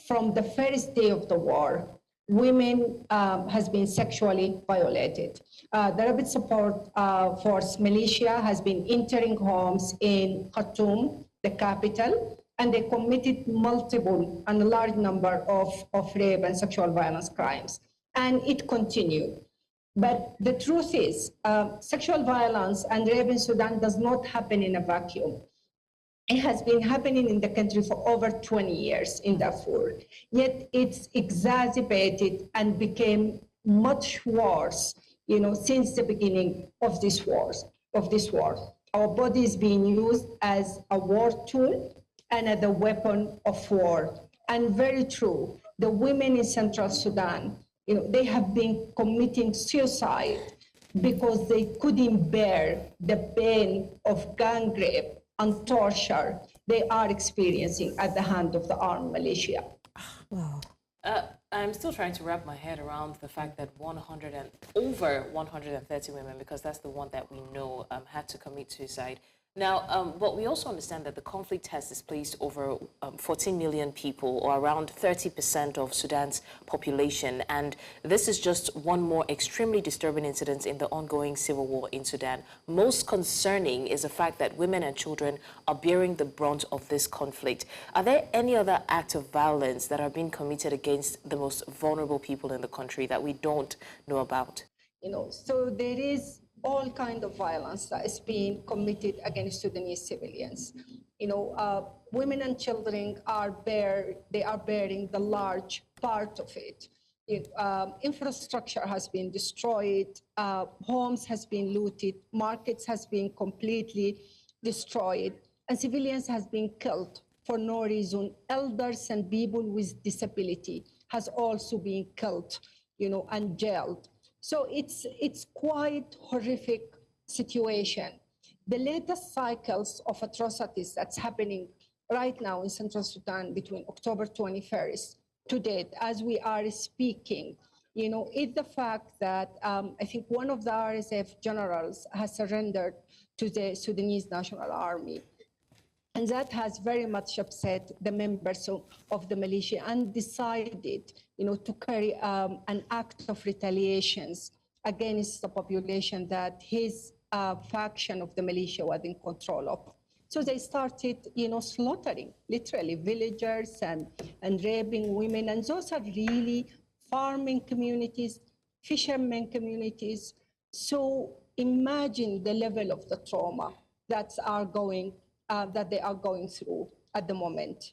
from the first day of the war, women has been sexually violated. The Rapid Support Force militia has been entering homes in Khartoum, the capital, and they committed multiple and a large number of rape and sexual violence crimes. And it continued. But the truth is, sexual violence and rape in Sudan does not happen in a vacuum. It has been happening in the country for over 20 years in Darfur, yet it's exacerbated and became much worse, since the beginning of this war. Our body is being used as a war tool and as a weapon of war. And very true, the women in Central Sudan, they have been committing suicide because they couldn't bear the pain of gang rape and torture they are experiencing at the hand of the armed militia. Wow. I'm still trying to wrap my head around the fact that over 130 women, because that's the one that we know, had to commit suicide. Now, but we also understand that the conflict has displaced over 14 million people, or around 30% of Sudan's population. And this is just one more extremely disturbing incident in the ongoing civil war in Sudan. Most concerning is the fact that women and children are bearing the brunt of this conflict. Are there any other acts of violence that are being committed against the most vulnerable people in the country that we don't know about? So there is all kinds of violence that is being committed against Sudanese civilians. Women and children are bearing the large part of it. Infrastructure has been destroyed, homes has been looted, markets has been completely destroyed, and civilians has been killed for no reason. Elders and people with disability has also been killed, and jailed. So it's quite horrific situation. The latest cycles of atrocities that's happening right now in Central Sudan between October 21st to date, as we are speaking, is the fact that I think one of the RSF generals has surrendered to the Sudanese National Army. And that has very much upset the members of the militia and decided, to carry an act of retaliations against the population that his faction of the militia was in control of. So they started, slaughtering literally villagers and raping women. And those are really farming communities, fishermen communities. So imagine the level of the trauma that they are going through at the moment.